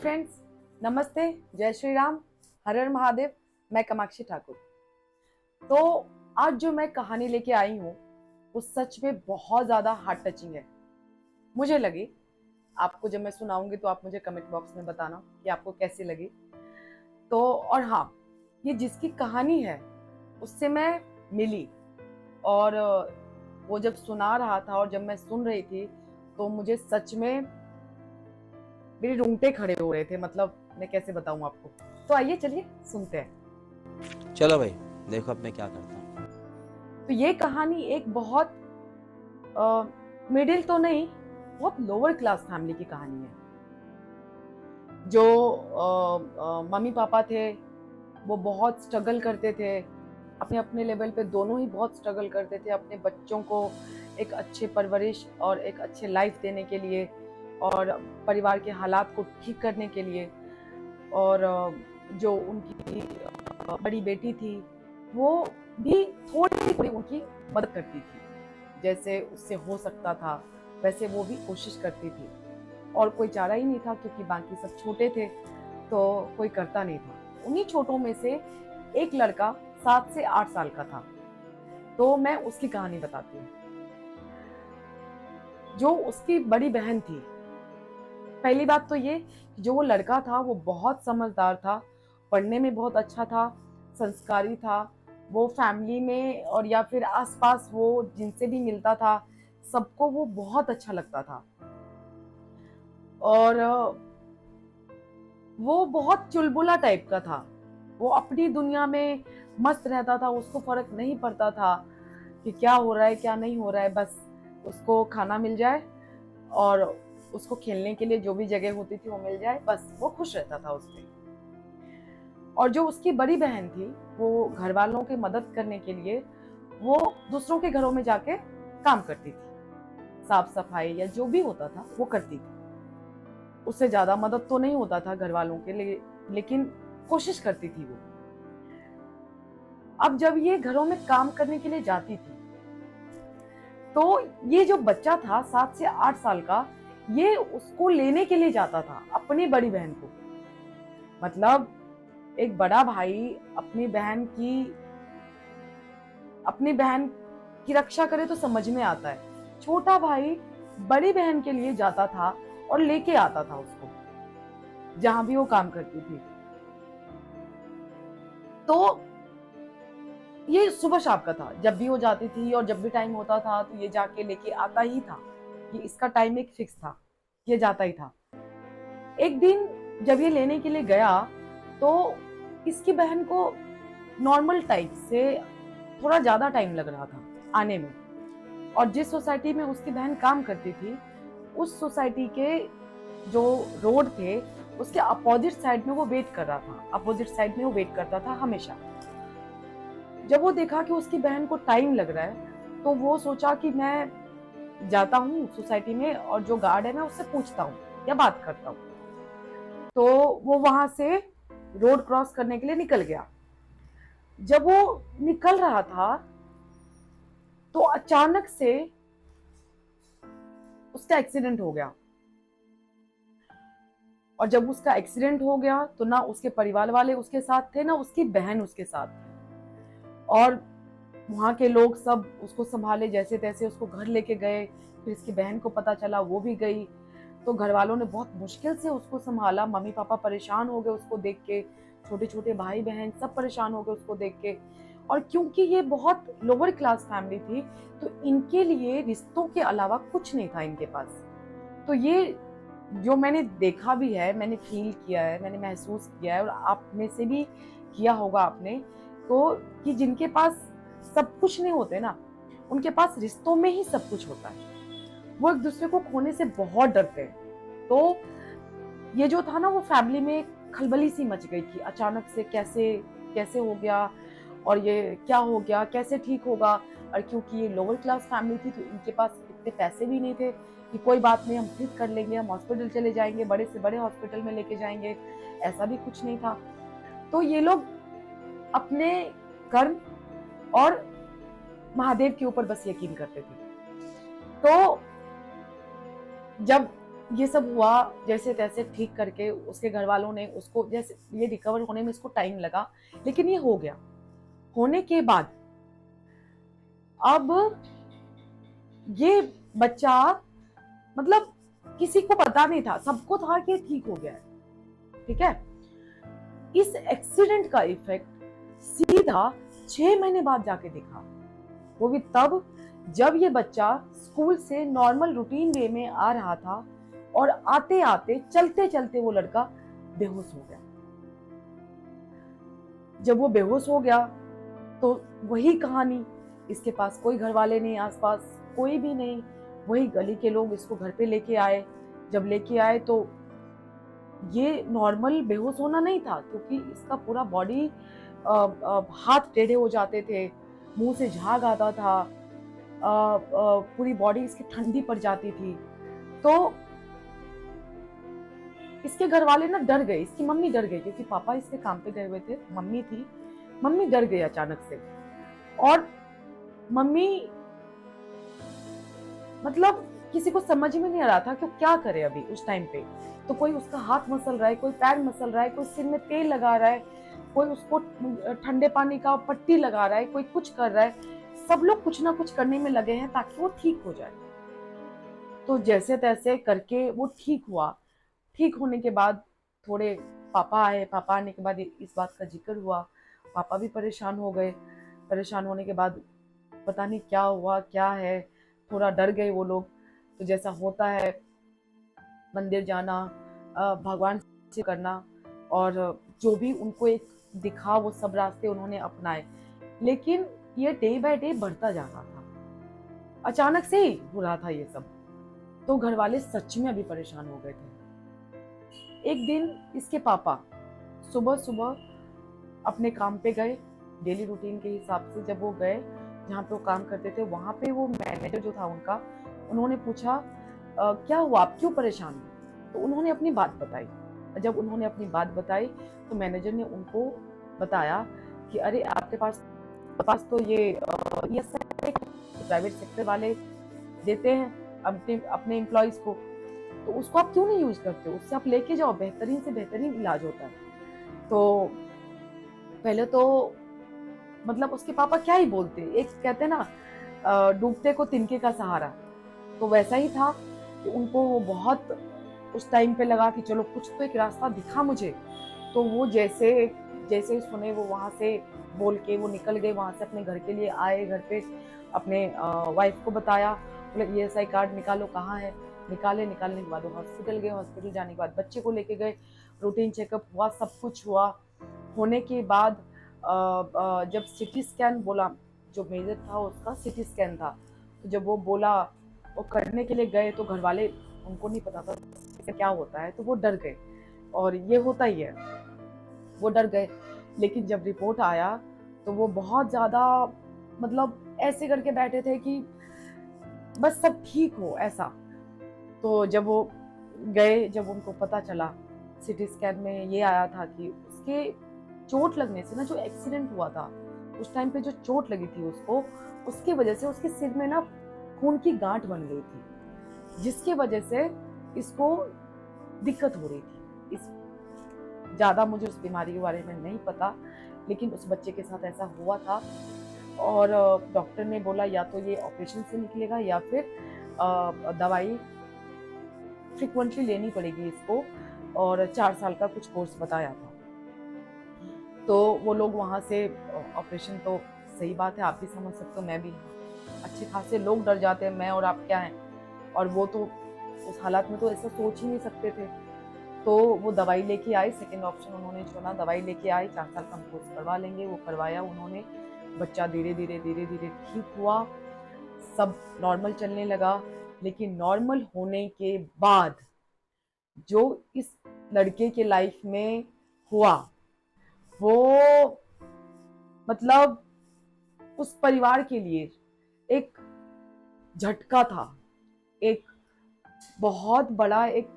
Friends, नमस्ते, जय श्री राम, हर हर महादेव। मैं कामाक्षी ठाकुर। तो आज जो मैं कहानी लेके आई हूँ वो सच में बहुत ज़्यादा हार्ट टचिंग है। मुझे लगी, आपको जब मैं सुनाऊंगी तो आप मुझे कमेंट बॉक्स में बताना कि आपको कैसी लगी। तो और हाँ, ये जिसकी कहानी है उससे मैं मिली और वो जब सुना रहा था और जब मैं सुन रही थी तो मुझे सच में मेरे रोंगटे खड़े हो रहे थे। मतलब मैं कैसे बताऊं आपको। तो आइए चलिए सुनते हैं। चलो भाई, देखो अब मैं क्या करता हूँ। तो ये कहानी एक बहुत मिडिल तो नहीं, बहुत लोअर क्लास फैमिली की कहानी है। जो मम्मी पापा थे वो बहुत स्ट्रगल करते थे, अपने अपने लेवल पे दोनों ही बहुत स्ट्रगल करते थे अपने बच्चों को एक अच्छे परवरिश और एक अच्छे लाइफ देने के लिए और परिवार के हालात को ठीक करने के लिए। और जो उनकी बड़ी बेटी थी वो भी थोड़ी थोड़ी उनकी मदद करती थी, जैसे उससे हो सकता था वैसे वो भी कोशिश करती थी। और कोई चारा ही नहीं था क्योंकि बाकी सब छोटे थे तो कोई करता नहीं था। उन्हीं छोटों में से एक लड़का 7 से 8 साल का था। तो मैं उसकी कहानी बताती हूँ। जो उसकी बड़ी बहन थी, पहली बात तो ये, जो वो लड़का था वो बहुत समझदार था, पढ़ने में बहुत अच्छा था, संस्कारी था। वो फैमिली में और या फिर आसपास वो जिनसे भी मिलता था सबको वो बहुत अच्छा लगता था। और वो बहुत चुलबुला टाइप का था। वो अपनी दुनिया में मस्त रहता था, उसको फर्क नहीं पड़ता था कि क्या हो रहा है क्या नहीं हो रहा है। बस उसको खाना मिल जाए और उसको खेलने के लिए जो भी जगह होती थी वो मिल जाए, बस वो खुश रहता था उसमें। और जो उसकी बड़ी बहन थी वो घर वालों की मदद करने के लिए वो दूसरों के घरों में जाके काम करती थी, साफ सफाई या जो भी होता था वो करती थी। उससे ज्यादा मदद तो नहीं होता था घर वालों के लिए, लेकिन कोशिश करती थी वो। अब जब ये घरों में काम करने के लिए जाती थी तो ये जो बच्चा था 7 से 8 साल का, ये उसको लेने के लिए जाता था अपनी बड़ी बहन को। मतलब एक बड़ा भाई अपनी बहन की रक्षा करे तो समझ में आता है। छोटा भाई बड़ी बहन के लिए जाता था और लेके आता था उसको जहां भी वो काम करती थी। तो ये सुबह शाम का था, जब भी वो जाती थी और जब भी टाइम होता था तो ये जाके लेके आता ही था। ये इसका टाइम एक फिक्स था, ये जाता ही था। एक दिन जब ये लेने के लिए गया तो इसकी बहन को नॉर्मल टाइप से थोड़ा ज्यादा टाइम लग रहा था आने में। और जिस सोसाइटी में उसकी बहन काम करती थी उस सोसाइटी के जो रोड थे उसके अपोजिट साइड में वो वेट कर रहा था, अपोजिट साइड में वो वेट करता था हमेशा। जब वो देखा कि उसकी बहन को टाइम लग रहा है तो वो सोचा कि मैं जाता हूँ सोसाइटी में और जो गार्ड है मैं उससे पूछता हूँ या बात करता हूँ। तो वो वहां से रोड क्रॉस करने के लिए निकल गया। जब वो निकल रहा था तो अचानक से उसका एक्सीडेंट हो गया। और जब उसका एक्सीडेंट हो गया तो ना उसके परिवार वाले उसके साथ थे ना उसकी बहन उसके साथ थी। और वहां के लोग सब उसको संभाले, जैसे तैसे उसको घर लेके गए। फिर इसकी बहन को पता चला, वो भी गई। तो घर वालों ने बहुत मुश्किल से उसको संभाला। मम्मी पापा परेशान हो गए उसको देख के, छोटे छोटे भाई बहन सब परेशान हो गए उसको देख के। और क्योंकि ये बहुत लोअर क्लास फैमिली थी तो इनके लिए रिश्तों के अलावा कुछ नहीं था इनके पास। तो ये जो मैंने देखा भी है, मैंने फील किया है, मैंने महसूस किया है और आप में से भी किया होगा आपने, तो कि जिनके पास सब कुछ नहीं होते ना, उनके पास रिश्तों में ही सब कुछ होता है। वो एक दूसरे को खोने से बहुत डरते हैं। तो ये जो था ना वो फैमिली में खलबली सी मच गई थी अचानक से। कैसे कैसे हो गया और ये क्या हो गया, कैसे ठीक होगा। और क्योंकि ये लोअर क्लास फैमिली थी तो इनके पास इतने पैसे भी नहीं थे कि कोई बात नहीं हम ठीक कर लेंगे, हम हॉस्पिटल चले जाएंगे, बड़े से बड़े हॉस्पिटल में लेके जाएंगे, ऐसा भी कुछ नहीं था। तो ये लोग अपने कर्म और महादेव के ऊपर बस यकीन करते थे। तो जब ये सब हुआ, जैसे तैसे ठीक करके उसके घर वालों ने उसको, जैसे ये रिकवर होने में इसको टाइम लगा, लेकिन ये हो गया। होने के बाद अब ये बच्चा, मतलब किसी को पता नहीं था, सबको था कि ठीक हो गया है, ठीक है। इस एक्सीडेंट का इफेक्ट सीधा 6 महीने बाद जाके दिखा, वो भी तब जब ये बच्चा स्कूल से नॉर्मल रूटीन वे में आ रहा था और आते आते चलते चलते वो लड़का बेहोश हो गया। जब वो बेहोश हो गया तो वही कहानी, इसके पास कोई घर वाले नहीं, आसपास कोई भी नहीं, वही गली के लोग इसको घर पे लेके आए। जब लेके आए तो ये नॉर्मल बेहोश होना नहीं था, क्योंकि इसका पूरा बॉडी, हाथ टेढ़े हो जाते थे, मुंह से झाग आता था, पूरी बॉडी इसकी ठंडी पड़ जाती थी। तो इसके घर वाले ना डर गए, इसकी मम्मी डर गई, क्योंकि पापा इसके काम पे गए हुए थे, मम्मी थी, मम्मी डर गई अचानक से। और मम्मी, मतलब किसी को समझ में नहीं आ रहा था कि क्या करे अभी उस टाइम पे। तो कोई उसका हाथ मसल रहा है, कोई पैर मसल रहा है, कोई सिर में तेल लगा रहा है, कोई उसको ठंडे पानी का पट्टी लगा रहा है, कोई कुछ कर रहा है। सब लोग कुछ ना कुछ करने में लगे हैं ताकि वो ठीक हो जाए। तो जैसे तैसे करके वो ठीक हुआ। ठीक होने के बाद थोड़े पापा आए, पापा आने के बाद इस बात का जिक्र हुआ, पापा भी परेशान हो गए। परेशान होने के बाद पता नहीं क्या हुआ क्या है, थोड़ा डर गए वो लोग। तो जैसा होता है, मंदिर जाना, भगवान से करना, और जो भी उनको एक दिखा वो सब रास्ते उन्होंने अपनाए। लेकिन ये डे बाय डे बढ़ता जा रहा था, अचानक से ही हो रहा था ये सब। तो घर वाले सच में अभी परेशान हो गए थे। एक दिन इसके पापा सुबह सुबह अपने काम पे गए, डेली रूटीन के हिसाब से। जब वो गए जहाँ पे वो काम करते थे, वहां पे वो मैनेजर जो था उनका, उन्होंने पूछा क्या हुआ, आप क्यों परेशान हो? तो उन्होंने अपनी बात बताई। जब उन्होंने अपनी बात बताई तो मैनेजर ने उनको बताया कि अरे आपके पास तो ये प्राइवेट सेक्टर वाले देते हैं अपने अपने एम्प्लॉयज को, तो उसको आप क्यों नहीं यूज करते हो? उससे आप लेके जाओ, बेहतरीन से बेहतरीन इलाज होता है। तो पहले तो मतलब उसके पापा क्या ही बोलते, एक कहते ना डूबते को तिनके का सहारा। तो वैसा ही था कि उनको वो बहुत उस टाइम पे लगा कि चलो कुछ तो एक रास्ता दिखा मुझे। तो वो जैसे जैसे ही सुने वो वहां से बोल के वो निकल गए वहां से, अपने घर के लिए आए। घर पे अपने वाइफ को बताया, बोले ESI कार्ड निकालो, कहाँ है? निकालने के बाद वो हॉस्पिटल गए। हॉस्पिटल जाने के बाद बच्चे को लेके गए, रूटीन चेकअप हुआ, सब कुछ हुआ। होने के बाद जब सिटी स्कैन बोला, जो मेजर था उसका सिटी स्कैन था, तो जब वो बोला, वो करने के लिए गए, तो घर वाले, उनको नहीं पता था क्या होता है, तो वो डर गए। और ये होता ही है, वो डर गए। लेकिन जब रिपोर्ट आया तो वो बहुत ज्यादा, मतलब ऐसे करके बैठे थे कि बस सब ठीक हो ऐसा। तो जब वो गए, जब उनको पता चला, सिटी स्कैन में ये आया था कि उसके चोट लगने से ना, जो एक्सीडेंट हुआ था उस टाइम पे जो चोट लगी थी उसको, उसकी वजह से उसके सिर में ना खून की गांठ बन गई थी, जिसकी वजह से इसको दिक्कत हो रही थी। इस ज्यादा मुझे उस बीमारी के बारे में नहीं पता, लेकिन उस बच्चे के साथ ऐसा हुआ था। और डॉक्टर ने बोला या तो ये ऑपरेशन से निकलेगा या फिर दवाई फ्रिक्वेंटली लेनी पड़ेगी इसको, और 4 साल का कुछ कोर्स बताया था। तो वो लोग वहां से ऑपरेशन, तो सही बात है, आप भी समझ सकते हो, मैं भी, अच्छे खासे लोग डर जाते हैं, मैं और आप क्या हैं। और वो तो उस हालात में तो ऐसा सोच ही नहीं सकते थे। तो वो दवाई लेके आए, सेकंड ऑप्शन उन्होंने चुना, दवाई लेके आए, 4 साल का कोर्स करवा लेंगे। वो करवाया उन्होंने। बच्चा धीरे धीरे ठीक हुआ, सब नॉर्मल चलने लगा। लेकिन नॉर्मल होने के बाद जो इस लड़के के लाइफ में हुआ, वो मतलब उस परिवार के लिए एक झटका था, एक बहुत बड़ा एक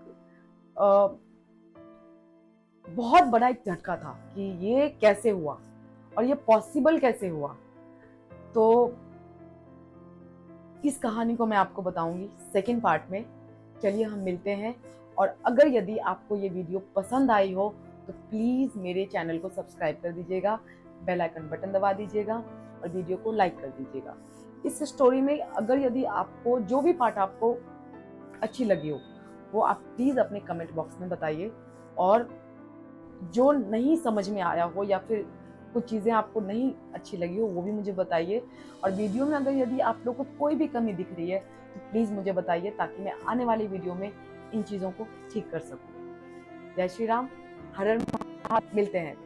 बहुत बड़ा एक झटका था कि ये कैसे हुआ और ये पॉसिबल कैसे हुआ। तो इस कहानी को मैं आपको बताऊंगी सेकंड पार्ट में, चलिए हम मिलते हैं। और अगर यदि आपको ये वीडियो पसंद आई हो तो प्लीज़ मेरे चैनल को सब्सक्राइब कर दीजिएगा, बेल आइकन बटन दबा दीजिएगा और वीडियो को लाइक कर दीजिएगा। इस स्टोरी में अगर यदि आपको जो भी पार्ट आपको अच्छी लगी हो वो आप प्लीज़ अपने कमेंट बॉक्स में बताइए, और जो नहीं समझ में आया हो या फिर कुछ चीज़ें आपको नहीं अच्छी लगी हो वो भी मुझे बताइए। और वीडियो में अगर यदि आप लोग को कोई भी कमी दिख रही है तो प्लीज़ मुझे बताइए, ताकि मैं आने वाली वीडियो में इन चीज़ों को ठीक कर सकूं। जय श्री राम, हर हर महादेव। मिलते हैं।